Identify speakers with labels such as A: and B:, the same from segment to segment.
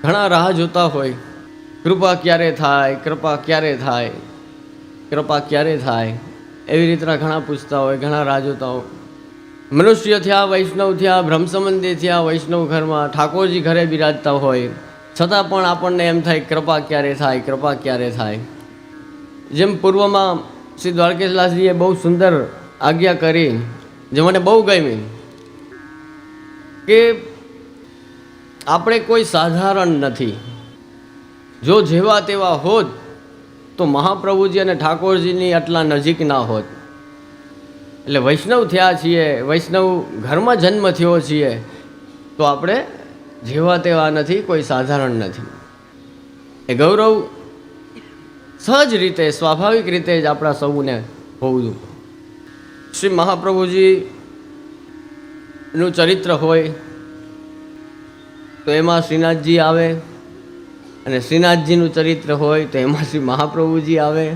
A: ઘણા રાહ જોતા હોય, કૃપા ક્યારે થાય, કૃપા ક્યારે થાય, કૃપા ક્યારે થાય, એવી રીતના ઘણા પૂછતા હોય, ઘણા રાહ જોતા હોય. મનુષ્ય થયા, વૈષ્ણવ થયા, બ્રહ્મસંબંધી થયા, વૈષ્ણવ ઘરમાં ઠાકોરજી ઘરે બિરાજતા હોય, છતાં પણ આપણને એમ થાય કૃપા ક્યારે થાય, કૃપા ક્યારે થાય. જેમ પૂર્વમાં શ્રી દ્વારકેશદાસજીએ બહુ સુંદર આજ્ઞા કરી, જે મને બહુ ગમી, કે આપણે કોઈ સાધારણ નથી. જો જેવા તેવા હોત તો મહાપ્રભુજી અને ઠાકોરજીની આટલા નજીક ના હોત. એટલે વૈષ્ણવ થયા છીએ, વૈષ્ણવ ઘરમાં જન્મ થયો છીએ, તો આપણે જેવા તેવા નથી, કોઈ સાધારણ નથી. એ ગૌરવ સહજ રીતે, સ્વાભાવિક રીતે જ આપણા સૌને હોવું જોઈએ. શ્રી મહાપ્રભુજીનું ચરિત્ર હોય તો એમાં શ્રીનાથજી આવે, અને શ્રીનાથજીનું ચરિત્ર હોય તો એમાં શ્રી મહાપ્રભુજી આવે.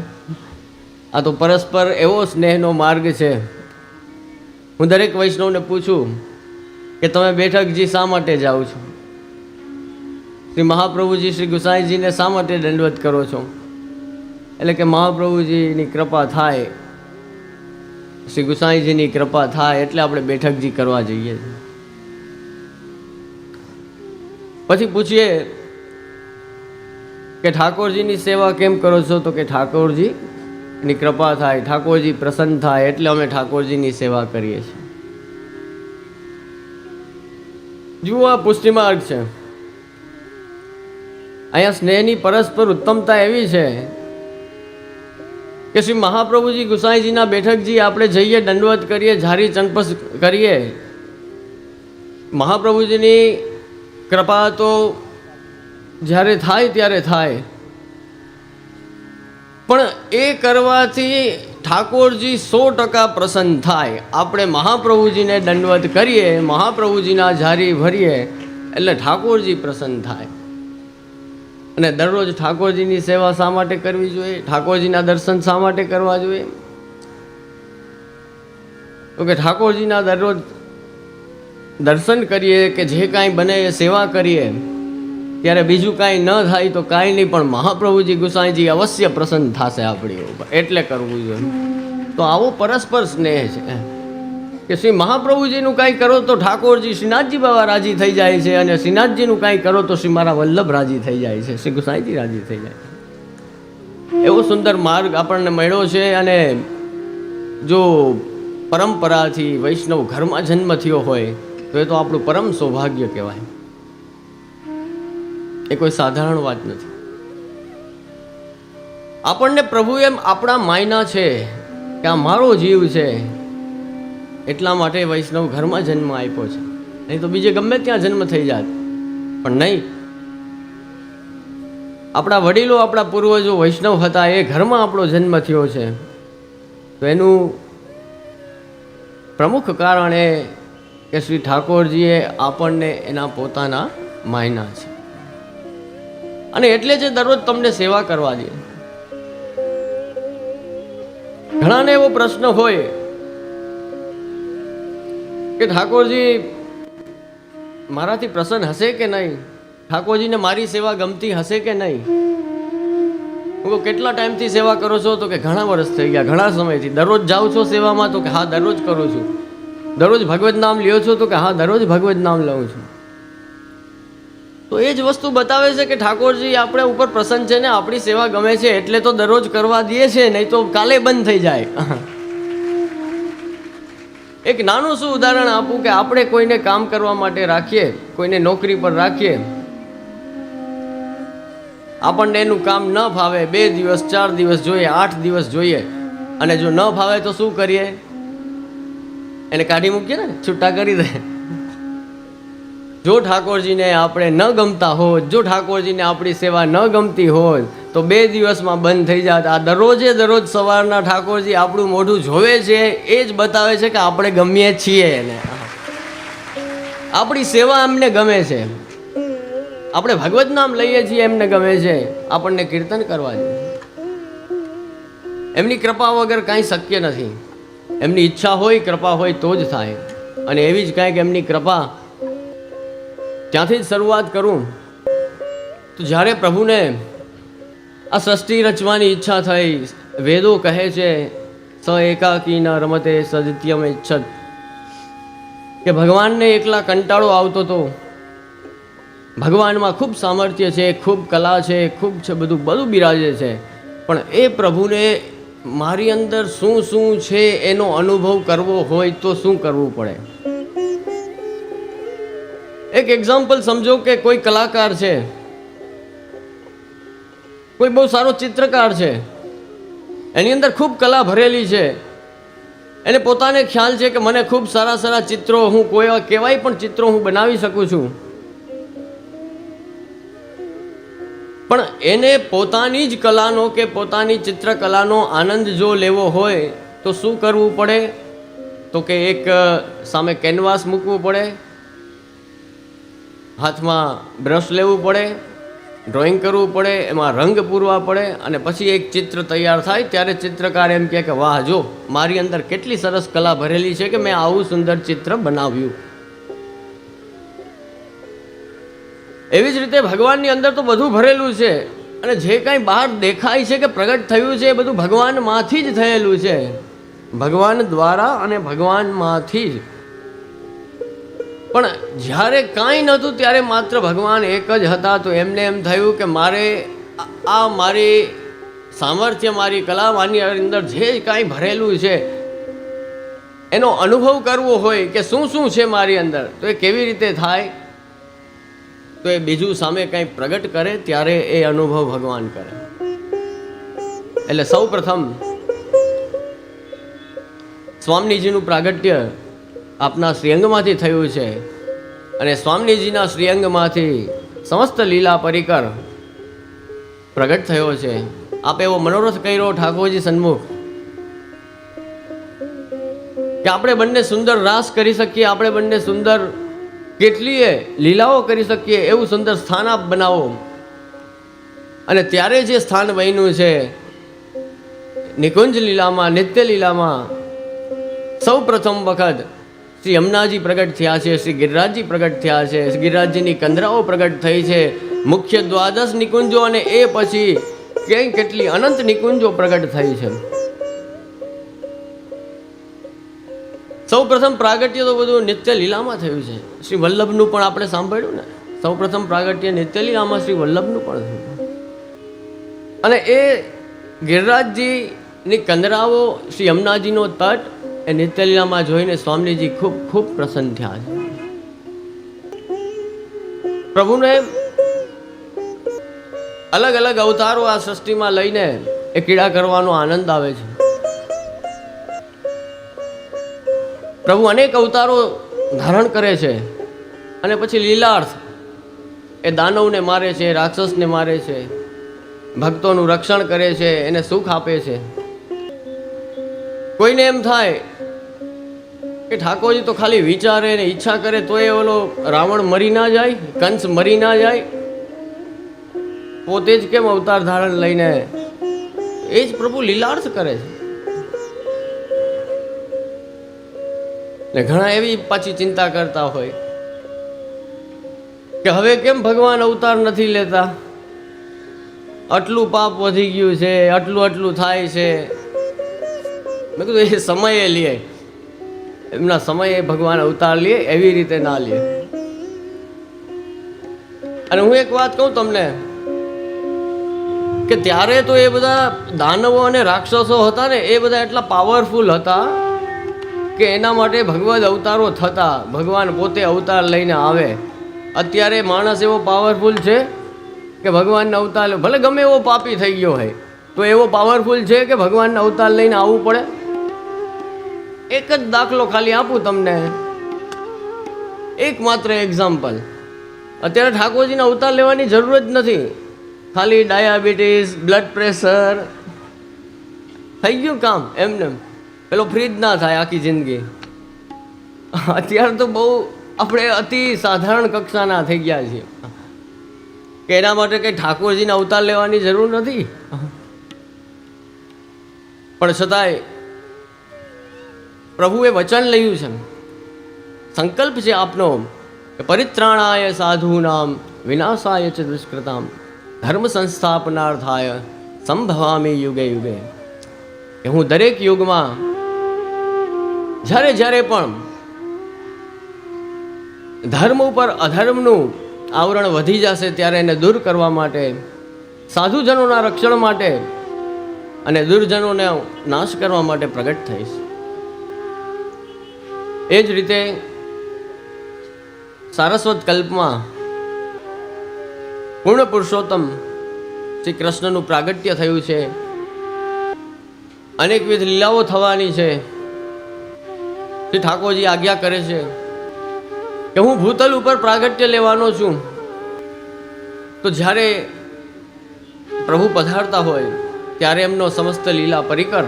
A: આ તો પરસ્પર એવો સ્નેહનો માર્ગ છે. હું દરેક વૈષ્ણવને પૂછું કે તમે બેઠકજી શા માટે જાઓ છો? શ્રી મહાપ્રભુજી શ્રી ગુસાઈજીને શા માટે દંડવત કરો છો? એટલે કે મહાપ્રભુજીની કૃપા થાય, શ્રી ગુસાઈજીની કૃપા થાય એટલે આપણે બેઠકજી કરવા જઈએ. પછી પૂછીએ કે ઠાકોરજીની સેવા કેમ કરો છો? તો કે ઠાકોરજીની કૃપા થાય, ઠાકોરજી પ્રસન્ન થાય એટલે અમે ઠાકોરજીની સેવા કરીએ છીએ. જુઓ, આ પુષ્ટિ માર્ગ છે. અહીંયા સ્નેહની પરસ્પર ઉત્તમતા એવી છે કે શ્રી મહાપ્રભુજી ગુસાઈજીના બેઠકજી આપણે જઈએ, દંડવત કરીએ, ઝારી ચંપસ કરીએ. મહાપ્રભુજીની કૃપા તો જ્યારે થાય ત્યારે થાય, પણ એ કરવાથી ઠાકોરજી 100% પ્રસન્ન થાય. આપણે મહાપ્રભુજીને દંડવત કરીએ, મહાપ્રભુજીના ઝારી ભરીએ એટલે ઠાકોરજી પ્રસન્ન થાય. અને દરરોજ ઠાકોરજીની સેવા શા માટે કરવી જોઈએ? ઠાકોરજીના દર્શન શા માટે કરવા જોઈએ? તો કે ઠાકોરજીના દરરોજ દર્શન કરીએ કે જે કાંઈ બને એ સેવા કરીએ, ત્યારે બીજું કાંઈ ન થાય તો કાંઈ નહીં, પણ મહાપ્રભુજી ગુસાઈજી અવશ્ય પ્રસન્ન થશે આપણી ઉપર, એટલે કરવું જોઈએ. તો આવો પરસ્પર સ્નેહ છે કે શ્રી મહાપ્રભુજીનું કાંઈ કરો તો ઠાકોરજી શ્રીનાથજી બાબા રાજી થઈ જાય છે, અને શ્રીનાથજીનું કાંઈ કરો તો શ્રી મારા વલ્લભ રાજી થઈ જાય છે, શ્રી ગુસાઈજી રાજી થઈ જાય છે. એવો સુંદર માર્ગ આપણને મળ્યો છે. અને જો પરંપરાથી વૈષ્ણવ ઘરમાં જન્મ થયો હોય તો એ તો આપણું પરમ સૌભાગ્ય કહેવાય. એ કોઈ સાધારણ વાત નથી. આપણને પ્રભુ એમ આપણા માયના છે કે આ મારો જીવ છે, એટલા માટે વૈષ્ણવ ઘરમાં જન્મ આપ્યો છે. નહીં તો બીજે ગમે ત્યાં જન્મ થઈ જાત, પણ નહીં. આપણા વડીલો, આપણા પૂર્વજો વૈષ્ણવ હતા, એ ઘરમાં આપણો જન્મ થયો છે. તો એનું પ્રમુખ કારણ એ કે શ્રી ઠાકોરજીએ આપણને એના પોતાના માયના છે, અને એટલે જ દરરોજ તમને સેવા કરવા દે. ઘણાને એવો પ્રશ્ન હોય કે ઠાકોરજી મારાથી પ્રસન્ન હશે કે નહીં? ઠાકોરજીને મારી સેવા ગમતી હશે કે નહીં? હું કેટલા ટાઈમથી સેવા કરો છો? તો કે ઘણા વર્ષ થઈ ગયા, ઘણા સમયથી. દરરોજ જાઉં છો સેવામાં? તો કે હા, દરરોજ કરું છું. દરરોજ ભગવત નામ લ્યો છો? તો કે હા, દરરોજ ભગવત નામ લઉં છું. તો એ જ વસ્તુ બતાવે છે કે ઠાકોરજી આપણે ઉપર પ્રસન્ન છે ને આપણી સેવા ગમે છે, એટલે તો દરરોજ કરવા દે છે, નહીં તો કાલે બંધ થઈ જાય. એક નાનું શું ઉદાહરણ આપું કે આપણે કોઈને કામ કરવા માટે રાખીએ, કોઈને નોકરી પર રાખીએ, આપણને એનું કામ ન ફાવે, 2 દિવસ 4 દિવસ જોઈએ, 8 દિવસ જોઈએ, અને જો ન ફાવે તો શું કરીએ? એને કાઢી મૂકીએ ને, છૂટા કરી દે. જો ઠાકોરજીને આપણે ન ગમતા હોત, જો ઠાકોરજીને આપણી સેવા ન ગમતી હોત, તો 2 દિવસમાં બંધ થઈ જાત. આ દરરોજ સવારના ઠાકોરજી આપણું મોઢું જોવે છે, એ જ બતાવે છે કે આપણે ગમીએ છીએ એને, આપણી સેવા એમને ગમે છે, આપણે ભગવત નામ લઈએ છીએ એમને ગમે છે, આપણને કીર્તન કરવા જોઈએ. એમની કૃપા વગર કાંઈ શક્ય નથી. એમની ઈચ્છા હોય, કૃપા હોય તો જ થાય. અને એવી જ કાંઈક એમની કૃપા ત્યાંથી જ શરૂઆત કરું તો જ્યારે પ્રભુને આ સૃષ્ટિ રચવાની ઈચ્છા થઈ, વેદો કહે છે સ એકાકી ન રમતે સદિત્યમ ઈચ્છત, કે ભગવાનને એકલા કંટાળો આવતો હતો. ભગવાનમાં ખૂબ સામર્થ્ય છે, ખૂબ કલા છે, ખૂબ છે, બધું બિરાજે છે, પણ એ પ્રભુને મારી અંદર શું શું છે એનો અનુભવ કરવો હોય તો શું કરવું પડે. એક એક્ઝામ્પલ સમજો કે કોઈ કલાકાર છે, કોઈ બહુ સારો ચિત્રકાર છે, એની અંદર ખૂબ કલા ભરેલી છે, એને પોતાને ખ્યાલ છે કે મને ખૂબ સારા સારા ચિત્રો, હું કેવાય પણ ચિત્રો હું બનાવી શકું છું, પણ એને પોતાની જ કલાનો કે પોતાની ચિત્રકલાનો આનંદ જો લેવો હોય તો શું કરવું પડે? તો કે એક સામે કેનવાસ મૂકવું પડે, હાથમાં બ્રશ લેવું પડે, ડ્રોઈંગ કરવું પડે, એમાં રંગ પૂરવા પડે, અને પછી એક ચિત્ર તૈયાર થાય ત્યારે ચિત્રકાર એમ કહે કે વાહ, જો મારી અંદર કેટલી સરસ કલા ભરેલી છે કે મેં આવું સુંદર ચિત્ર બનાવ્યું. એવી જ રીતે ભગવાનની અંદર તો બધું ભરેલું છે, અને જે કાંઈ બહાર દેખાય છે કે પ્રગટ થયું છે એ બધું ભગવાનમાંથી જ થયેલું છે, ભગવાન દ્વારા અને ભગવાનમાંથી જ. પણ જ્યારે કાંઈ નહોતું ત્યારે માત્ર ભગવાન એક જ હતા, તો એમને એમ થયું કે મારે આ મારી સામર્થ્ય, મારી કલા, મારી અંદર જે કાંઈ ભરેલું છે એનો અનુભવ કરવો હોય કે શું શું છે મારી અંદર, તો એ કેવી રીતે થાય? તો એ બીજું સામે કંઈ પ્રગટ કરે ત્યારે એ અનુભવ ભગવાન કરે. એટલે સૌ પ્રથમ સ્વામીજીનું પ્રાગટ્ય આપના શ્રીઅંગમાંથી થયું છે, અને સ્વામીજીના શ્રીઅંગમાંથી સમસ્ત લીલા પરિકર પ્રગટ થયો છે. આપે એવો મનોરથ કર્યો ઠાકોરજી સન્મુખ કે આપણે બંને સુંદર રાસ કરી શકીએ, આપણે બંને સુંદર કેટલીય લીલાઓ કરી શકીએ, એવું સુંદર સ્થાન આપ બનાવો. અને ત્યારે જે સ્થાન બન્યું છે નિકુંજ લીલામાં, નિત્ય લીલામાં સૌ પ્રથમ વખત શ્રી યમુનાજી પ્રગટ થયા છે, શ્રી ગિરિરાજજી પ્રગટ થયા છે, શ્રી ગિરિરાજજીની કંદરાઓ પ્રગટ થઈ છે, મુખ્ય દ્વાદશ નિકુંજો, અને એ પછી ક્યાંય કેટલી અનંત નિકુંજો પ્રગટ થઈ છે. સૌ પ્રથમ પ્રાગટ્ય તો બધું નિત્ય લીલામાં થયું છે. શ્રી વલ્લભનું પણ આપણે સાંભળ્યું ને, સૌ પ્રથમ પ્રાગટ્ય નિત્ય લીલામાં શ્રી વલ્લભનું પણ થયું. અને એ ગિરિરાજજીની કંદરાઓ, શ્રી યમુનાજીનો તટ, એ નિત્ય લીલામાં જોઈને સ્વામીજી ખૂબ ખૂબ પ્રસન્ન થયા છે. પ્રભુને અલગ અલગ અવતારો આ સૃષ્ટિમાં લઈને એ ક્રીડા કરવાનો આનંદ આવે છે. પ્રભુ અનેક અવતારો ધારણ કરે છે, અને પછી લીલાર્થ એ દાનવને મારે છે, રાક્ષસને મારે છે, ભક્તોનું રક્ષણ કરે છે, એને સુખ આપે છે. કોઈને એમ થાય કે ઠાકોરજી તો ખાલી વિચારે ને ઈચ્છા કરે તો એ ઓલો રાવણ મરી ના જાય, કંસ મરી ના જાય, પોતે જ કેમ અવતાર ધારણ લઈને? એ જ પ્રભુ લીલાર્થ કરે છે. ને ઘણા એવી પાછી ચિંતા કરતા હોય કે હવે કેમ ભગવાન અવતાર નથી લેતા, આટલું પાપ વધી ગયું છે, આટલું આટલું થાય છે. મેં કીધું એ સમયે લે, એમના સમયે ભગવાન અવતાર લે, એવી રીતે ના લે. અને હું એક વાત કહું તમને કે ત્યારે તો એ બધા દાનવો અને રાક્ષસો હતા ને, એ બધા એટલા પાવરફુલ હતા કે એના માટે ભગવદ અવતારો થતા, ભગવાન પોતે અવતાર લઈને આવે. અત્યારે માણસ એવો પાવરફુલ છે કે ભગવાનના અવતાર, ભલે ગમે એવો પાપી થઈ ગયો હોય તો એવો પાવરફુલ છે કે ભગવાનના અવતાર લઈને આવવું પડે. એક જ દાખલો ખાલી આપું તમને, એકમાત્ર એક્ઝામ્પલ. અત્યારે ઠાકોરજીના અવતાર લેવાની જરૂર જ નથી, ખાલી ડાયાબિટીસ, બ્લડ પ્રેશર થઈ ગયું કામ એમને. પેલો ફ્રીજ ના થાય આખી જિંદગી. અત્યારે તો બહુ આપણે અતિ સાધારણ કક્ષાના થઈ ગયા છીએ કે એના માટે કંઈ ઠાકોરજીના અવતાર લેવાની જરૂર નથી. પણ છતાંય પ્રભુએ વચન લખ્યું છે, સંકલ્પ છે આપનો પરિત્રાણાય સાધૂનામ વિનાશાય ચ દુષ્કૃતામ ધર્મ સંસ્થાપનાર્થાય સંભવામી યુગે યુગે. કે હું દરેક યુગમાં જ્યારે જ્યારે પણ ધર્મ ઉપર અધર્મનું આવરણ વધી જશે ત્યારે એને દૂર કરવા માટે, સાધુજનોના રક્ષણ માટે અને દુર્જનોને નાશ કરવા માટે પ્રગટ થઈશ. એ જ રીતે સારસ્વત કલ્પમાં પૂર્ણ પુરુષોત્તમ શ્રી કૃષ્ણનું પ્રાગટ્ય થયું છે. અનેકવિધ લીલાઓ થવાની છે. શ્રી ઠાકોરજી આજ્ઞા કરે છે કે હું ભૂતલ ઉપર પ્રાગટ્ય લેવાનો છું. તો જ્યારે પ્રભુ પધારતા હોય ત્યારે એમનો સમસ્ત લીલા પરિકર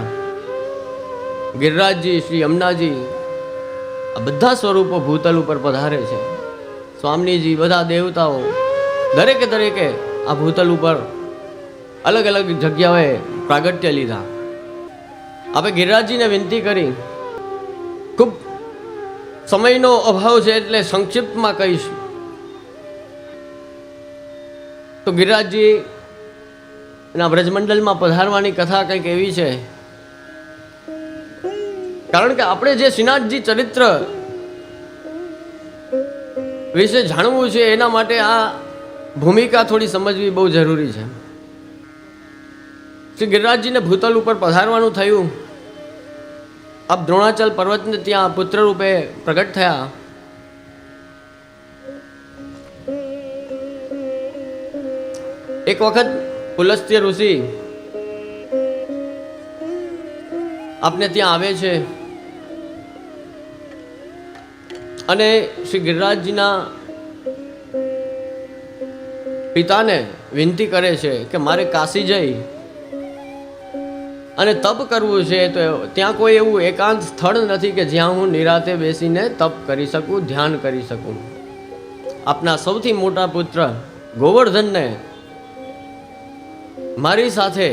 A: ગિરિરાજજી, શ્રી યમુનાજી, આ બધા સ્વરૂપો ભૂતલ ઉપર પધારે છે. સ્વામીજી, બધા દેવતાઓ દરેકે દરેકે આ ભૂતલ ઉપર અલગ અલગ જગ્યાએ પ્રાગટ્ય લીધા. આપણે ગિરિરાજજીને વિનંતી કરી, ખૂબ સમયનો અભાવ છે એટલે સંક્ષિપ્તમાં કહીશ. તો ગિરિરાજજી એના વ્રજમંડળમાં પધારવાની કથા કંઈક એવી છે, કારણ કે આપણે જે શ્રીનાથજી ચરિત્ર વિશે જાણવું છે એના માટે આ ભૂમિકા થોડી સમજવી બહુ જરૂરી છે. શ્રી ગિરિરાજજીને ભૂતલ ઉપર પધારવાનું થયું. આપ દ્રોણાચલ પર્વતને ત્યાં પુત્ર રૂપે પ્રગટ થયા. એક વખત પુલસ્ત્ય ઋષિ આપને ત્યાં આવે છે અને શ્રી ગિરિરાજજીના પિતાને વિનંતી કરે છે કે મારે કાશી જઈ અને તપ કરવું છે. તો ત્યાં કોઈ એવું એકાંત સ્થળ નથી કે જ્યાં હું નિરાતે બેસીને તપ કરી શકું, ધ્યાન કરી શકું. આપના સૌથી મોટા પુત્ર ગોવર્ધનને મારી સાથે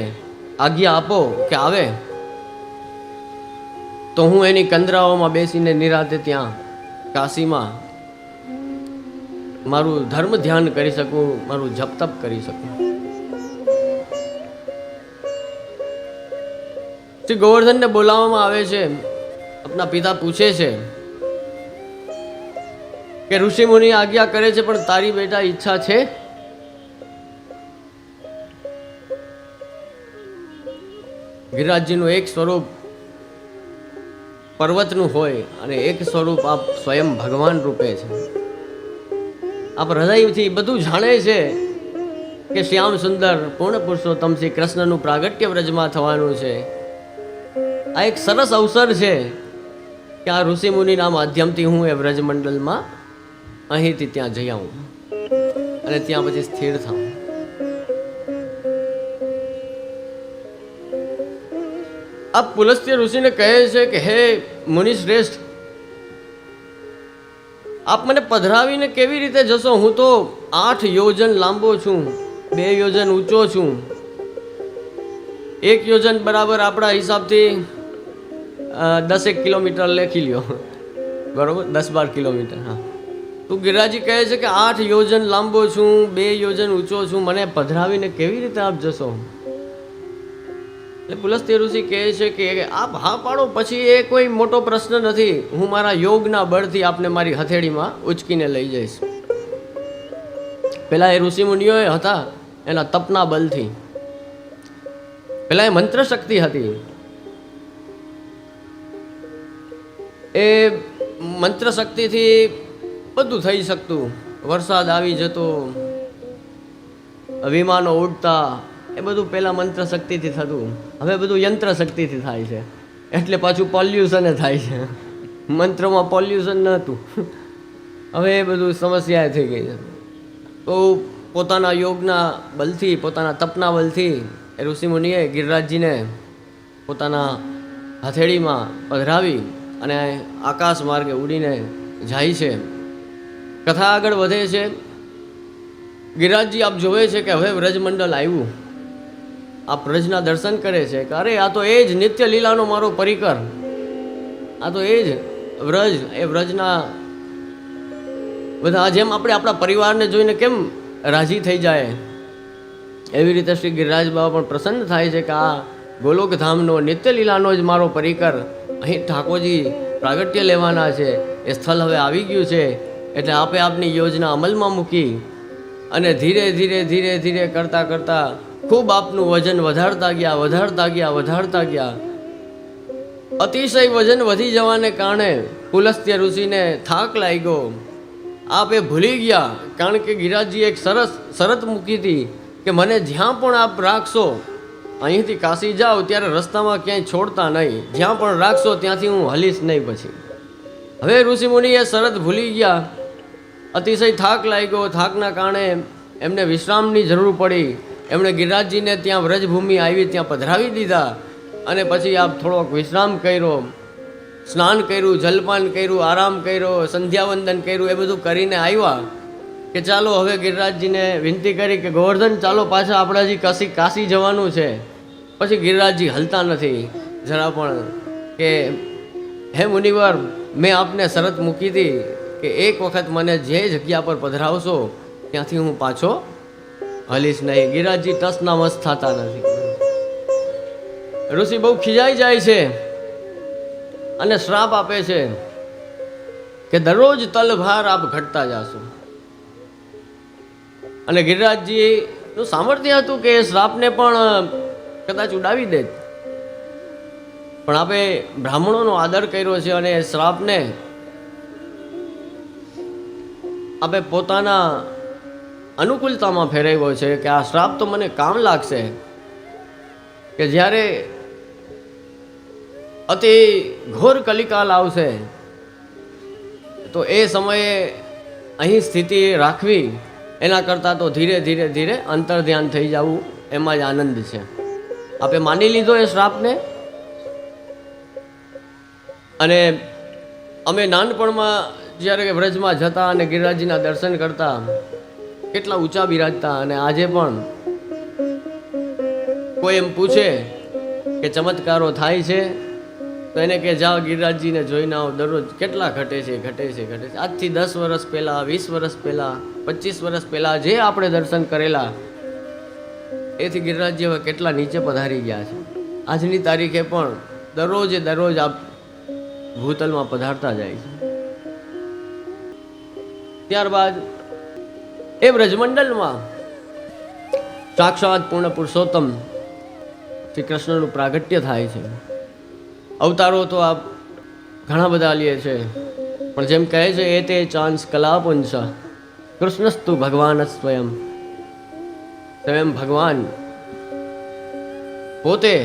A: આજ્ઞા આપો કે આવે તો હું એની કંદરાઓમાં બેસીને નિરાતે ત્યાં કાશીમાં મારું ધર્મ ધ્યાન કરી શકું, મારું જપ તપ કરી શકું. શ્રી ગોવર્ધનને બોલાવવામાં આવે છે. આપના પિતા પૂછે છે કે ઋષિ મુનિ આજ્ઞા કરે છે પણ તારી બેટા ઈચ્છા છે? ગિરિરાજજીનું એક સ્વરૂપ પર્વતનું હોય અને એક સ્વરૂપ આપ સ્વયં ભગવાન રૂપે છે. આપ હૃદયથી બધું જાણે છે કે શ્યામ સુંદર પૂર્ણ પુરુષોત્તમ શ્રી કૃષ્ણનું પ્રાગટ્ય વ્રજમાં થવાનું છે. આ એક સરસ અવસર છે કે આ ઋષિ મુનિના માધ્યમથી હું એ વ્રજમંડળમાં અહીંથી ત્યાં જઈ આવું અને ત્યાં પછી સ્થિર થાઉં. આ પુલસ્ત્ય ઋષિને કહે છે કે હે મુનિ શ્રેષ્ઠ, આપ મને પધરાવીને કેવી રીતે જશો? હું તો 8 યોજન લાંબો છું, 2 યોજન ઊંચો છું. 1 યોજન બરાબર આપણા હિસાબથી 10 કિલોમીટર લેખી લ્યો, બરોબર, 10-12 કિલોમીટર. હા, તો ગિરિરાજજી કહે છે કે 8 યોજન લાંબો છું, 2 યોજન ઊંચો છું, મને પધરાવીને કેવી રીતે આપ જશો? એટલે પુલસ્ત્ય ઋષિ કહે છે કે આપ હા પાડો પછી એ કોઈ મોટો પ્રશ્ન નથી. હું મારા યોગના બળથી આપને મારી હથેળીમાં ઉચકીને લઈ જઈશ. પેલા એ ઋષિ મુનિઓ હતા એના તપના બલથી, પેલા એ મંત્ર શક્તિ હતી. એ મંત્ર શક્તિથી બધું થઈ શકતું. વરસાદ આવી જતો, વિમાનો ઉડતા, એ બધું પહેલાં મંત્ર શક્તિથી થતું. હવે બધું યંત્ર શક્તિથી થાય છે. એટલે પાછું પોલ્યુશન થાય છે. મંત્રમાં પોલ્યુશન નહોતું, હવે એ બધું સમસ્યા થઈ ગઈ છે. તો પોતાના યોગના બલથી, પોતાના તપના બલથી એ ઋષિમુનિએ ગિરિરાજજીને પોતાના હથેળીમાં પધરાવી અને આકાશ માર્ગે ઉડીને જાય છે. કથા આગળ વધે છે. ગિરિરાજજી આપ જોવે છે કે હવે વ્રજમંડળ આવ્યું. આપ વ્રજના દર્શન કરે છે કે અરે આ તો એ જ નિત્ય લીલાનો મારો પરિકર, આ તો એ જ વ્રજ, એ વ્રજના બધા જેમ આપણે આપણા પરિવારને જોઈને કેમ રાજી થઈ જાય, એવી રીતે શ્રી ગિરિરાજ બાબા પણ પ્રસન્ન થાય છે કે આ ગોલોકધામનો નિત્ય લીલાનો જ મારો પરિકર, અહીં ઠાકોરજી પ્રાગટ્ય લેવાના છે, એ સ્થળ હવે આવી ગયું છે, એટલે આપે આપની યોજના અમલમાં મૂકી અને ધીરે ધીરે ધીરે ધીરે કરતાં કરતાં ખૂબ આપનું વજન વધારતા ગયા. અતિશય વજન વધી જવાને કારણે પુલસ્ત્ય ઋષિને થાક લાગ્યો. આપ એ ભૂલી ગયા, કારણ કે ગિરિરાજજી એક સરસ શરત મૂકી હતી કે મને જ્યાં પણ આપ રાખશો, અહીંથી કાશી જાઓ ત્યારે રસ્તામાં ક્યાંય છોડતા નહીં, જ્યાં પણ રાખશો ત્યાંથી હું હલીશ નહીં. પછી હવે ઋષિમુનિ એ શરત ભૂલી ગયા. અતિશય થાક લાગ્યો, થાકના કારણે એમને વિશ્રામની જરૂર પડી. એમણે ગિરિરાજજીને ત્યાં વ્રજભૂમિ આવી ત્યાં પધરાવી દીધા અને પછી આપ થોડોક વિશ્રામ કર્યો, સ્નાન કર્યું, જલપાન કર્યું, આરામ કર્યો, સંધ્યાવંદન કર્યું, એ બધું કરીને આવ્યા કે ચાલો હવે ગિરિરાજજીને વિનંતી કરી કે ગોવર્ધન ચાલો પાછા આપણે હજી કાશી જવાનું છે. પછી ગિરિરાજજી હલતા નથી જરા પણ કે હે મુનિવર, મેં આપને શરત મૂકી હતી કે એક વખત મને જે જગ્યા પર પધરાવશો ત્યાંથી હું પાછો હલીશ નહીં. ગિરિરાજજી ટસના મસ થતા નથી. ઋષિ બહુ ખીજાઈ જાય છે અને શ્રાપ આપે છે કે દરરોજ તલભાર આપ ઘટતા જાશો. અને ગિરિરાજજીનું સામર્થ્ય હતું કે એ શ્રાપને પણ કદાચ ઉડાવી દે, પણ આપે બ્રાહ્મણોનો આદર કર્યો છે અને એ શ્રાપને આપે પોતાના અનુકૂળતામાં ફેરવ્યો છે કે આ શ્રાપ તો મને કામ લાગશે કે જ્યારે અતિ ઘોર કલિકાલ આવશે તો એ સમયે અહીં સ્થિતિ રાખવી એના કરતાં તો ધીરે ધીરે ધીરે અંતર ધ્યાન થઈ જવું એમાં જ આનંદ છે. આપે માની લીધો એ શ્રાપને. અને અમે નાનપણમાં જ્યારે વ્રજમાં જતા અને ગિરિરાજજીના દર્શન કરતા, કેટલા ઊંચા બિરાજતા. અને આજે પણ કોઈ એમ પૂછે કે ચમત્કારો થાય છે તો એને કે જાઓ ગિરિરાજજીને જોઈને આવો, દરરોજ કેટલા ઘટે છે. આજથી 10 વર્ષ પહેલાં, 20 વર્ષ પહેલાં, 25 વર્ષ પહેલાં જે આપણે દર્શન કરેલા એથી ગિરિરાજજી હવે કેટલા નીચે પધારી ગયા છે. આજની તારીખે પણ દરરોજ આપ ભૂતલમાં પધારતા જાય છે. ત્યારબાદ એ બ્રજમંડલમાં સાક્ષાત પૂર્ણ પુરુષોત્તમ શ્રી કૃષ્ણનું પ્રાગટ્ય થાય છે. અવતારો તો આપ ઘણા બધા લે છે, પણ જેમ કહે છે એ તે ચાંસ કલાપુંસ કૃષ્ણસ્તુ ભગવાન સ્વયં. ભગવાન પોતે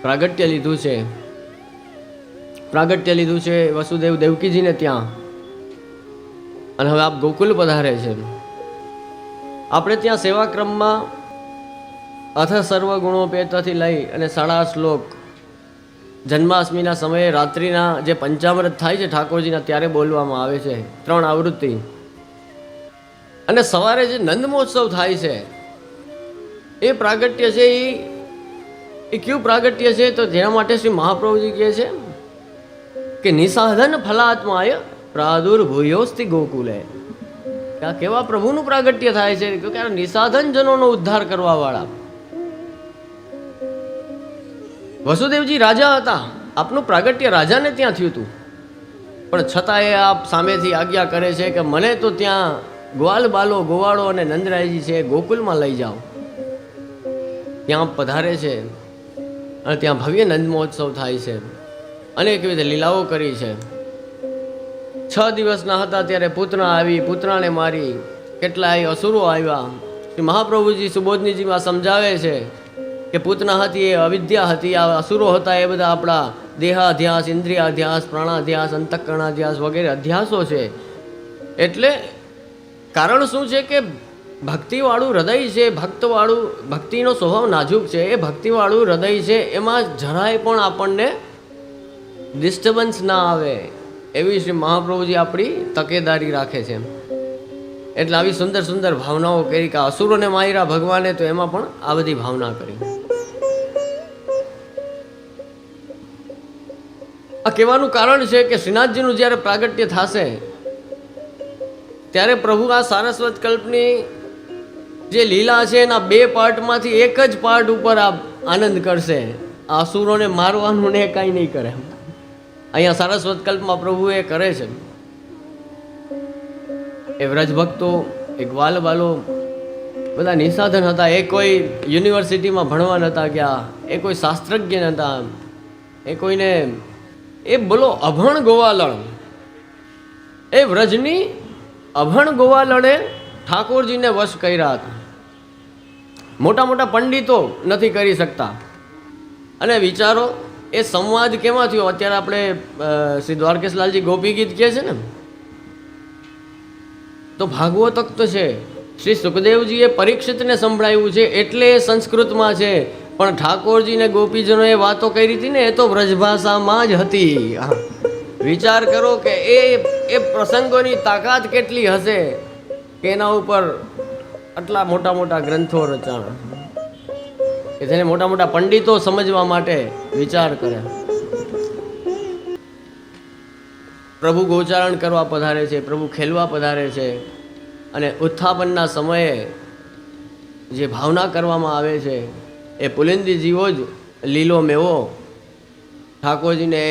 A: પ્રાગટ્ય લીધું છે વસુદેવ દેવકીજીને ત્યાં, અને હવે આપ ગોકુલ પધારે છે. આપણે ત્યાં સેવાક્રમમાં અથ સર્વ ગુણોપેતથી લઈ અને 7 શ્લોક જન્માષ્ટમીના સમયે રાત્રિના જે પંચામૃત થાય છે ઠાકોરજીના ત્યારે બોલવામાં આવે છે, 3 આવૃત્તિ. અને સવારે જે નંદ મહોત્સવ થાય છે એ પ્રાગટ્ય છે એ કયું પ્રાગટ્ય છે? તો જેના માટે શ્રી મહાપ્રભુજી કહે છે કે નિસાધન ફલાત્માય પ્રાદુર્ભૂયોસ્તિ ગોકુલે. આ કેવા પ્રભુનું પ્રાગટ્ય થાય છે કે નિસાધન જનોનો ઉદ્ધાર કરવા વાળા. વસુદેવજી રાજા હતા, આપનું પ્રાગટ્ય રાજાને ત્યાં થયું હતું, પણ છતાં એ આપ સામેથી આજ્ઞા કરે છે કે મને તો ત્યાં ગ્વાલ બાલો ગોવાળો અને નંદરાયજી છે ગોકુલમાં લઈ જાઓ. ત્યાં પધારે છે અને ત્યાં ભવ્ય નંદ મહોત્સવ થાય છે. અનેક રીતે લીલાઓ કરી છે. 6 દિવસના હતા ત્યારે પૂતના આવી, પૂતનાને મારી. કેટલાય અસુરો આવ્યા. શ્રી મહાપ્રભુજી સુબોધનીજીમાં સમજાવે છે કે પૂતના હતી એ અવિદ્યા હતી, આ અસુરો હતા એ બધા આપણા દેહાધ્યાસ, ઇન્દ્રિયાધ્યાસ, પ્રાણાધ્યાસ, અંતઃકરણાધ્યાસ વગેરે અધ્યાસો છે. એટલે કારણ શું છે કે ભક્તિવાળું હૃદય છે, ભક્તિનો સ્વભાવ નાજુક છે. એ ભક્તિવાળું હૃદય છે એમાં જરાય પણ આપણને ડિસ્ટર્બન્સ ના આવે એવી શ્રી મહાપ્રભુજી આપણી તકેદારી રાખે છે. એટલે આવી સુંદર સુંદર ભાવનાઓ કરી કે અસુરોને માર્યા ભગવાને, તો એમાં પણ આ બધી ભાવના કરી. આ કહેવાનું કારણ છે કે શ્રીનાથજીનું જ્યારે પ્રાગટ્ય થશે ત્યારે પ્રભુ આ સારસ્વત કલ્પની જે લીલા છે એના 2 પાર્ટમાંથી એક જ પાર્ટ ઉપર આ આનંદ કરશે. આ અસુરોને મારવાનું ને કાંઈ નહીં કરે. અહીંયા સારસ્વત કલ્પમાં પ્રભુ એ કરે છે. એ વ્રજભક્તો, એ ગ્વાલવાલો બધા નિસાધન હતા. એ કોઈ યુનિવર્સિટીમાં ભણવા નહોતા ગયા, એ કોઈ શાસ્ત્રજ્ઞ નહોતા, એ કોઈને એ બોલો અભણ ગોવાલણ, એ વ્રજની અભણ ગોવાલણે ઠાકોરજીને વશ કર્યા હતા. મોટા મોટા પંડિતો નથી કરી શકતા. અને વિચારો એ સંવાદ કેમાં થયો? અત્યારે આપણે શ્રી દ્વારકેશલાલજી ગોપી ગીત કહે છે ને, તો ભાગવતક તો છે. શ્રી સુખદેવજીએ પરીક્ષિતને સંભળાવ્યું છે એટલે એ સંસ્કૃતમાં છે, પણ ઠાકોરજીને ગોપીજનોએ વાતો કરી હતી ને એ તો વ્રજભાષામાં જ હતી. વિચાર કરો કે એ પ્રસંગોની તાકાત કેટલી હશે કે એના ઉપર આટલા મોટા મોટા ગ્રંથો રચાણ, કે જેને મોટા મોટા પંડિતો સમજવા માટે વિચાર કરે. પ્રભુ ગોચારણ કરવા પધારે છે, પ્રભુ ખેલવા પધારે છે, અને ઉત્થાપનના સમયે જે ભાવના કરવામાં આવે છે એ પુલિંદી જીવો જ લીલો મેવો ઠાકોરજીને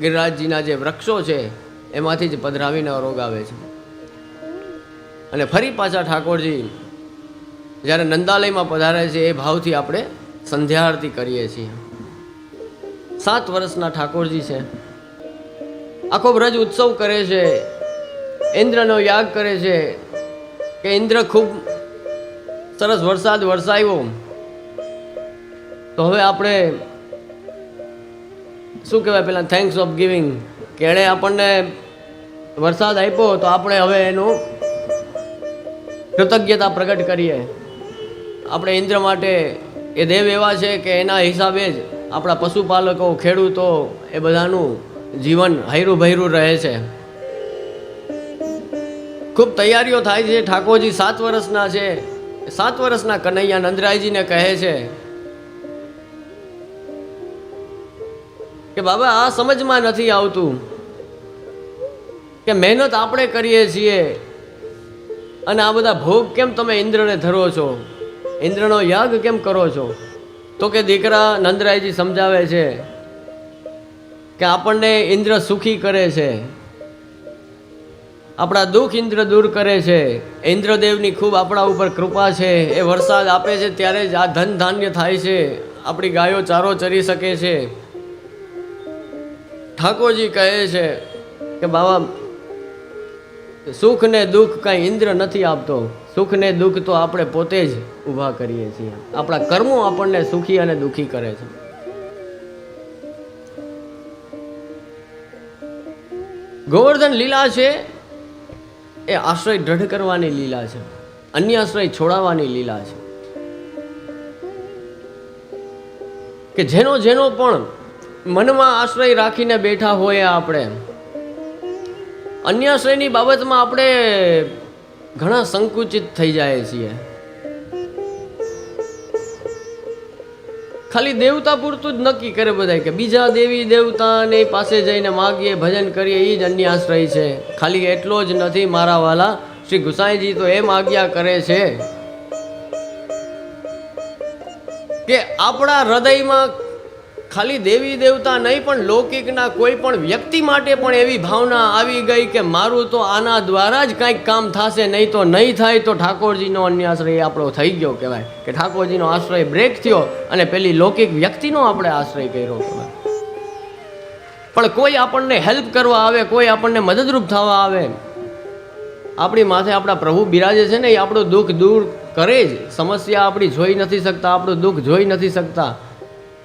A: ગિરિરાજજીના જે વૃક્ષો છે એમાંથી જ પધરાવીને રોગાવે છે. અને ફરી પાછા ઠાકોરજી જ્યારે નંદાલયમાં પધારે છે એ ભાવથી આપણે સંધ્યા આરતી કરીએ છીએ. 7 વર્ષના ઠાકોરજી છે, આખો બ્રજ ઉત્સવ કરે છે, ઇન્દ્રનો યાગ કરે છે કે ઇન્દ્ર ખૂબ સરસ વરસાદ વરસાવ્યો, તો હવે આપણે શું કહેવાય, પેલા થેન્ક્સ ઓફ ગિવિંગ, કે એણે આપણને વરસાદ આપ્યો તો આપણે હવે એનું કૃતજ્ઞતા પ્રગટ કરીએ. આપણે ઇન્દ્ર માટે એ દેવ એવા છે કે એના હિસાબે જ આપણા પશુપાલકો, ખેડૂતો એ બધાનું જીવન હૈરું ભૈરું રહે છે. ખૂબ તૈયારીઓ થાય છે. ઠાકોરજી 7 વર્ષના છે. 7 વર્ષના કનૈયા નંદરાયજીને કહે છે કે બાબા આ સમજમાં નથી આવતું કે મહેનત આપણે કરીએ છીએ અને આ બધા ભોગ કેમ તમે ઇન્દ્રને ધરો છો, ઇન્દ્રનો યાગ કેમ કરો છો? તો કે દીકરા, નંદરાયજી સમજાવે છે કે આપણને ઇન્દ્ર સુખી કરે છે, આપણા દુઃખ ઇન્દ્ર દૂર કરે છે. ઇન્દ્રદેવની ખૂબ આપણા ઉપર કૃપા છે. એ વરસાદ આપે છે ત્યારે જ આ ધન ધાન્ય થાય છે, આપણી ગાયો ચારો ચરી શકે છે. ઠાકોરજી કહે છે કે બાબા, સુખ ને દુઃખ કાંઈ ઇન્દ્ર નથી આપતો, સુખ ને દુઃખ તો આપણે પોતે જ ઊભા કરીએ છીએ. આપણા કર્મો આપણને સુખી અને દુઃખી કરે છે. ગોવર્ધન લીલા છે એ આશ્રય દ્રઢ કરવાની લીલા છે, અન્ય આશ્રય છોડાવવાની લીલા છે. કે જેનો જેનો પણ મનમાં આશ્રય રાખીને બેઠા હોય, આપણે અન્ય આશ્રયની બાબતમાં આપણે ઘણા સંકુચિત થઈ જાય છીએ. ખાલી દેવતા પૂરતું જ નક્કી કરે બધા કે બીજા દેવી દેવતાને પાસે જઈને માગીએ, ભજન કરીએ, એ જ અન્ય આશ્રય છે. ખાલી એટલો જ નથી મારા વાલા, શ્રી ગુસાઈજી તો એમ આજ્ઞા કરે છે કે આપણા હૃદયમાં ખાલી દેવી દેવતા નહીં પણ લૌકિકના કોઈ પણ વ્યક્તિ માટે પણ એવી ભાવના આવી ગઈ કે મારું તો આના દ્વારા જ કાંઈક કામ થશે, નહીં તો નહીં થાય. તો ઠાકોરજીનો અન્ય આશ્રય આપણો થઈ ગયો કહેવાય, કે ઠાકોરજીનો આશ્રય બ્રેક થયો અને પેલી લૌકિક વ્યક્તિનો આપણે આશ્રય કર્યો કહેવાય. પણ કોઈ આપણને હેલ્પ કરવા આવે, કોઈ આપણને મદદરૂપ થવા આવે, આપણી માથે આપણા પ્રભુ બિરાજે છે ને, એ આપણું દુઃખ દૂર કરે જ. સમસ્યા આપણી જોઈ નથી શકતા, આપણું દુઃખ જોઈ નથી શકતા.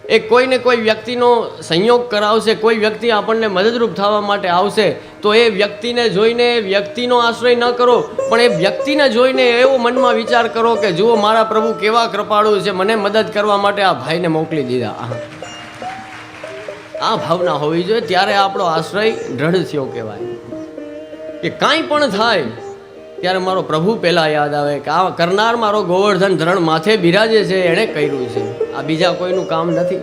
A: એ કોઈને કોઈ વ્યક્તિનો સંયોગ કરાવશે, કોઈ વ્યક્તિ આપણને મદદરૂપ થવા માટે આવશે, તો એ વ્યક્તિને જોઈને વ્યક્તિનો આશ્રય ન કરો, પણ એ વ્યક્તિને જોઈને એવો મનમાં વિચાર કરો કે જુઓ મારા પ્રભુ કેવા કૃપાળુ છે, મને મદદ કરવા માટે આ ભાઈને મોકલી દીધા. આ ભાવના હોવી જોઈએ, ત્યારે આપણો આશ્રય દ્રઢ થયો કહેવાય. કે કાંઈ પણ થાય ત્યારે મારો પ્રભુ પહેલાં યાદ આવે કે આ કરનાર મારો ગોવર્ધન ધરણ માથે બિરાજે છે, એણે કર્યું છે, આ બીજા કોઈનું કામ નથી.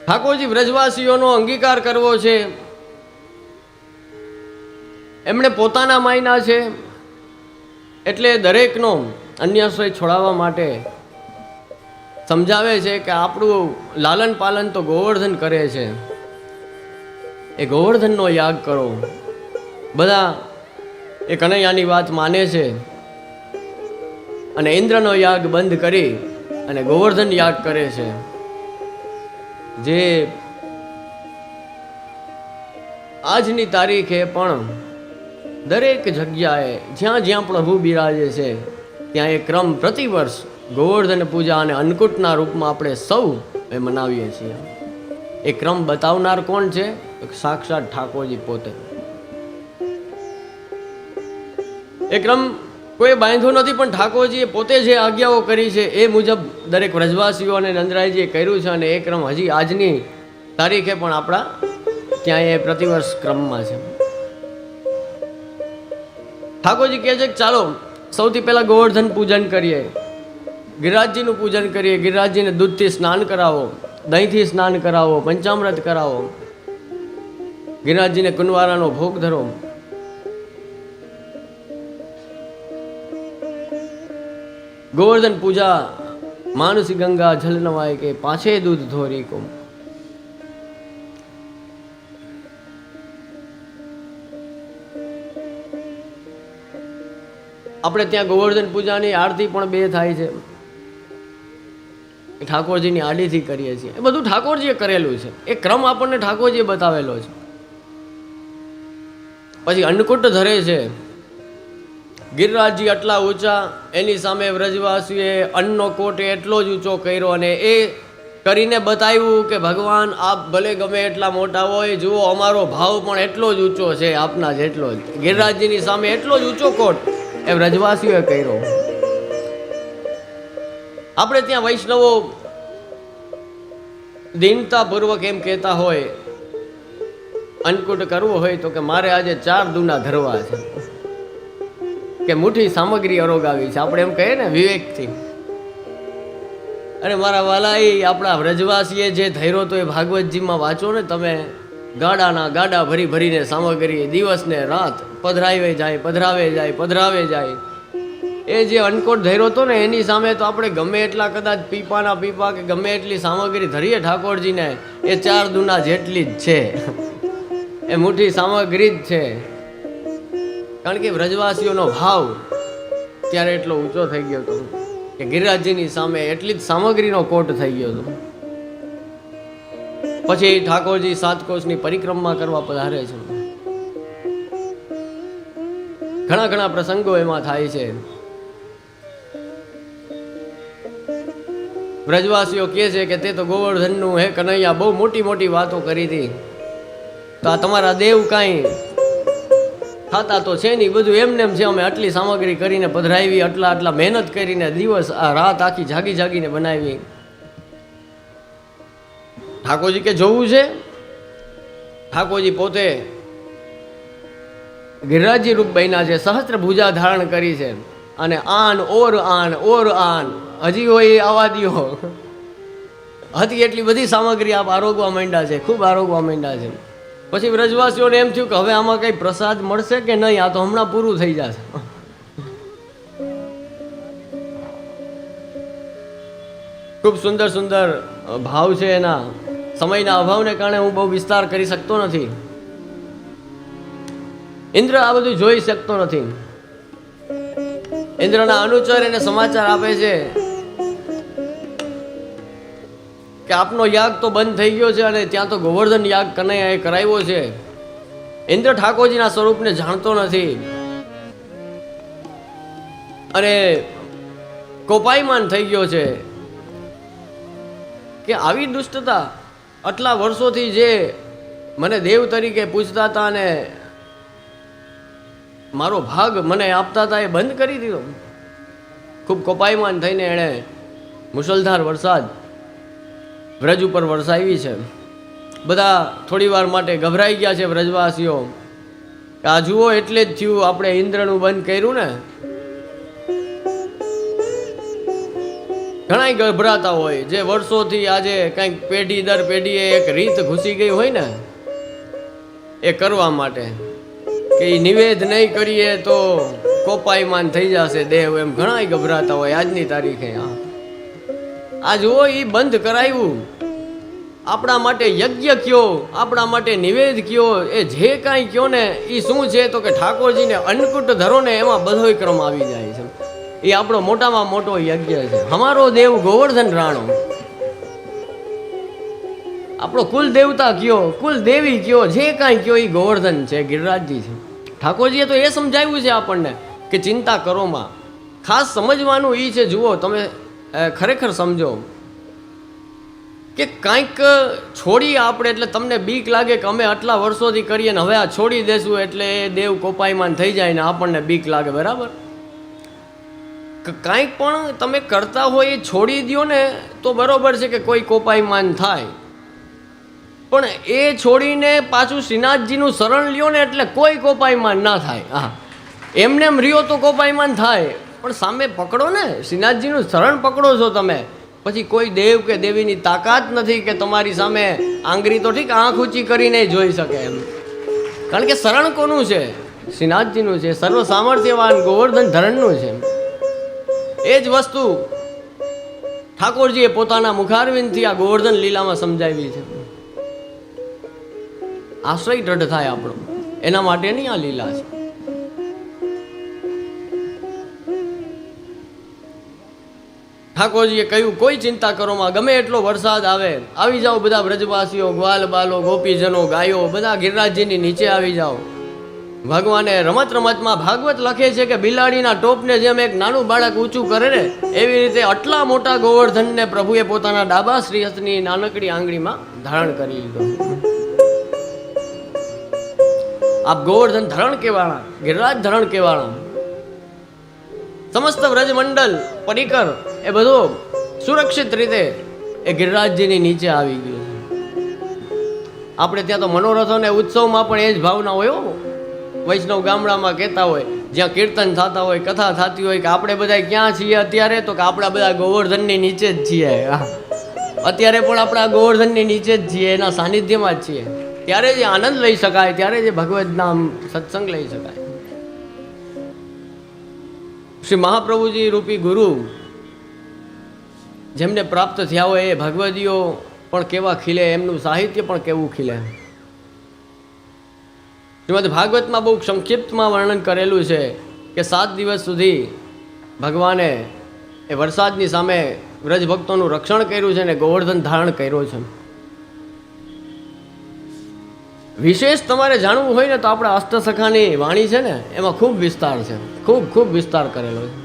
A: ઠાકોરજી વ્રજવાસીઓનો અંગીકાર કરવો છે, એમણે પોતાના માયના છે, એટલે દરેકનો અન્યાશ્રય છોડાવવા માટે સમજાવે છે કે આપણું લાલન પાલન તો ગોવર્ધન કરે છે, એ ગોવર્ધનનો યાગ કરો. બધા એ કનૈયાની વાત માને છે અને ઇન્દ્રનો યાગ બંધ કરી અને ગોવર્ધન યાગ કરે છે. જે આજની તારીખે પણ દરેક જગ્યાએ જ્યાં જ્યાં પ્રભુ બિરાજે છે ત્યાં એ ક્રમ પ્રતિવર્ષ ગોવર્ધન પૂજા અને અન્નકૂટના રૂપમાં આપણે સૌ એ મનાવીએ છીએ. એ ક્રમ બતાવનાર કોણ છે? સાક્ષાત ઠાકોરજી પોતે. એ ક્રમ કોઈ બાંધ્યો નથી, પણ ઠાકોરજીએ પોતે જે આજ્ઞાઓ કરી છે એ મુજબ દરેક વ્રજવાસીઓ અને નંદરાયજીએ કર્યું છે, અને એ ક્રમ હજી આજની તારીખે પણ આપણા ત્યાં એ પ્રતિવર્ષ ક્રમમાં છે. ઠાકોરજી કહે છે કે ચાલો સૌથી પહેલાં ગોવર્ધન પૂજન કરીએ, ગિરિરાજજીનું પૂજન કરીએ, ગિરિરાજજીને દૂધથી સ્નાન કરાવો, દહીંથી સ્નાન કરાવો, પંચામૃત કરાવો, ગિરિરાજજીને કુંવારાનો ભોગ ધરો. ગોવર્ધન પૂજા માનુષી ગંગા જલ નવાય કે પાછે દૂધ ધોરી કો. આપણે ત્યાં ગોવર્ધન પૂજાની આરતી પણ બે થાય છે, ઠાકોરજીની આડીથી કરીએ છીએ. એ બધું ઠાકોરજીએ કરેલું છે, એ ક્રમ આપણને ઠાકોરજીએ બતાવેલો છે. પછી અન્નકૂટ ધરે છે. ગિરિરાજજી આટલા ઊંચા, એની સામે વ્રજવાસીએ અન્નનો કોટ એટલો જ ઊંચો કર્યો, અને એ કરીને બતાવ્યું કે ભગવાન આપ ભલે ગમે એટલા મોટા હોય, જુઓ અમારો ભાવ પણ એટલો જ ઊંચો છે આપના જેટલો જ. ગિરિરાજજીની સામે એટલો જ ઊંચો કોટ એ વ્રજવાસીઓએ કર્યો. આપણે ત્યાં વૈષ્ણવો દીનતાપૂર્વક એમ કહેતા હોય, અન્નકૂટ કરવો હોય તો કે મારે આજે 4 દૂના ધરવા છે, કે મુઠ્ઠી સામગ્રી અરોગાવી છે. આપણે એમ કહીએ ને વિવેકથી. અરે મારા વાલા, એ આપણા વ્રજવાસીએ જે ધૈર્યો તો એ ભાગવતજીમાં વાંચો ને તમે. ગાડાના ગાડા ભરી ભરીને સામગ્રી દિવસ ને રાત પધરાવે જાય, પધરાવે જાય, પધરાવે જાય. એ જે અન્નકૂટ ધૈર્યો હતો ને એની સામે તો આપણે ગમે એટલા કદાચ પીપાના પીપા કે ગમે એટલી સામગ્રી ધરીએ ઠાકોરજીને, એ 4 દૂના જેટલી જ છે, એ મુઠ્ઠી સામગ્રી જ છે. કારણ કે વ્રજવાસીઓનો ભાવ ત્યારે એટલો ઊંચો થઈ ગયો હતો કે ગિરિરાજજીની સામે એટલી જ સામગ્રીનો કોટ થઈ ગયો હતો. પછી ઠાકોરજી 7 કોષની પરિક્રમા કરવા પધારે છે. ઘણા ઘણા પ્રસંગો એમાં થાય છે. વ્રજવાસીઓ કહે છે કે તે તો ગોવર્ધનનું હે કનૈયા બહુ મોટી મોટી વાતો કરી હતી, તો આ તમારા દેવ કાંઈ ખાતા તો છે નહીં, બધું એમને એમ છે. અમે આટલી સામગ્રી કરીને પધરાવી, આટલા મહેનત કરીને દિવસ આ રાત આખી જાગી જાગીને બનાવી. ઠાકોરજી કે જોવું છે? ઠાકોરજી પોતે ગિરિરાજજી રૂપ બન્યા છે, સહસ્ત્ર ભુજા ધારણ કરી છે, અને આન ઓર આન ઓર આન હજી હોય આવા દિયો હતી એટલી બધી સામગ્રી આપ આરોગવા માંડ્યા છે, ખૂબ આરોગવા માંડ્યા છે. પછી વ્રજવાસીઓને એમ થયું કે હવે આમાં કઈ પ્રસાદ મળશે કે નહીં, આ તો હમણાં પૂરું થઈ જશે. ખૂબ સુંદર સુંદર ભાવ છે એના. સમયના અભાવને કારણે હું બહુ વિસ્તાર કરી શકતો નથી. ઇન્દ્ર આ બધું જોઈ શકતો નથી. ઇન્દ્રના અનુચર એને સમાચાર આપે છે કે આપનો યાગ તો બંધ થઈ ગયો છે, અને ત્યાં તો ગોવર્ધન યાગ કનૈયાએ કરાવ્યો છે. ઇન્દ્ર ઠાકોરજીના સ્વરૂપને જાણતો નથી અને કોપાયમાન થઈ ગયો છે કે આવી દુષ્ટતા આટલા વર્ષોથી જે મને દેવ તરીકે પૂજતા હતા અને મારો ભાગ મને આપતા હતા એ બંધ કરી દીધો. ખૂબ કોપાયમાન થઈને એણે મુશળધાર વરસાદ વ્રજ ઉપર વરસાવી છે. બધા થોડી વાર માટે ગભરાઈ ગયા છે વ્રજવાસીઓ કે આ જુઓ એટલે જ થયું, આપણે ઇન્દ્રનું બંધ કર્યું ને. ઘણા ગભરાતા હોય, જે વર્ષોથી આજે કંઈક પેઢી દર પેઢીએ એક રીત ઘૂસી ગઈ હોય ને એ કરવા માટે કે એ નિવેદ નહીં કરીએ તો કોપાયમાન થઈ જશે દેવ, એમ ઘણા ગભરાતા હોય આજની તારીખે. આ જુઓ, એ બંધ કરાવ્યું. આપણા માટે યજ્ઞ કયો, આપણા માટે નિવેદ કયો, એ જે કાંઈ કયો ને એ શું છે તો કે ઠાકોરજીને અન્નકૂટ ધરો ને એમાં બધોય ક્રમ આવી જાય છે. એ આપણો મોટામાં મોટો યજ્ઞ છે. અમારો દેવ ગોવર્ધન રાણો, આપણો કુલ દેવતા કયો, કુલ દેવી કયો, જે કાંઈ કયો એ ગોવર્ધન છે, ગિરિરાજજી છે. ઠાકોરજીએ તો એ સમજાવ્યું છે આપણને કે ચિંતા કરોમાં. ખાસ સમજવાનું એ છે, જુઓ તમે ખરેખર સમજો કે કાંઈક છોડીએ આપણે એટલે તમને બીક લાગે કે અમે આટલા વર્ષોથી કરીએ ને હવે આ છોડી દેશું એટલે એ દેવ કોપાયમાન થઈ જાય ને આપણને બીક લાગે, બરાબર? કાંઈક પણ તમે કરતા હોય એ છોડી દો ને તો બરોબર છે કે કોઈ કોપાયમાન થાય, પણ એ છોડીને પાછું શ્રીનાથજીનું શરણ લ્યો ને એટલે કોઈ કોપાયમાન ના થાય. હા, એમને એમ રહ્યો તો કોપાયમાન થાય, પણ સામે પકડો ને, શ્રીનાથજીનું શરણ પકડો છો તમે, પછી કોઈ દેવ કે દેવીની તાકાત નથી કે તમારી સામે આંગળી તો ઠીક આંખ ઊંચી કરીને જોઈ શકે એમ. કારણ કે શરણ કોનું છે? શ્રીનાથજીનું છે, સર્વ સામર્થ્યવાન ગોવર્ધન ધરણનું છે. એ જ વસ્તુ ઠાકોરજીએ પોતાના મુખારવિંદથી આ ગોવર્ધન લીલામાં સમજાવી છે. આશ્રય દ્રઢ થાય આપણો, એના માટેની આ લીલા છે. ઠાકોરજીએ કહ્યું કોઈ ચિંતા કરોમાં, ગમે એટલો વરસાદ આવે, આવી જાઓ બધા વ્રજવાસીઓ, ગ્વાલ બાલો, ગોપીજનો, ગાયો, બધા ગિરિરાજજીની નીચે આવી જાઓ. ભગવાને રમત રમતમાં ભાગવત લખે છે કે બિલાડીના ટોપને જેમ એક નાનું બાળક ઊંચું કરે ને એવી રીતે આટલા મોટા ગોવર્ધનને પ્રભુએ પોતાના ડાબા શ્રીહસ્તની નાનકડી આંગળીમાં ધારણ કરી લીધો. આપ ગોવર્ધન ધરણ કેવાળા, ગિરિરાજ ધરણ કેવાળા, સમસ્ત વ્રજમંડળ પરિકર એ બધું સુરક્ષિત રીતે એ ગિરિરાજજીની નીચે આવી ગયું. આપણે ત્યાં તો મનોરથો ને ઉત્સવમાં પણ એ જ ભાવના હોય. વૈષ્ણવ ગામડામાં કહેતા હોય, જ્યાં કીર્તન થતા હોય, કથા થતી હોય કે આપણે બધા ક્યાં છીએ અત્યારે, તો કે આપણા બધા ગોવર્ધનની નીચે જ છીએ. અત્યારે પણ આપણા ગોવર્ધનની નીચે જ છીએ, એના સાનિધ્યમાં જ છીએ. ત્યારે જે આનંદ લઈ શકાય, ત્યારે જે ભગવદ નામ સત્સંગ લઈ શકાય. શ્રી મહાપ્રભુજી રૂપી ગુરુ જેમને પ્રાપ્ત થયા હોય એ ભગવદીઓ પણ કેવા ખીલે, એમનું સાહિત્ય પણ કેવું ખીલે. શ્રીમદ ભાગવતમાં બહુ સંક્ષિપ્તમાં વર્ણન કરેલું છે કે 7 દિવસ સુધી ભગવાને એ વરસાદની સામે વ્રજ ભક્તોનું રક્ષણ કર્યું છે અને ગોવર્ધન ધારણ કર્યો છે. વિશેષ તમારે જાણવું હોય ને તો આપણા અષ્ટસખાની વાણી છે ને એમાં ખૂબ વિસ્તાર છે, ખૂબ વિસ્તાર કરેલો છે.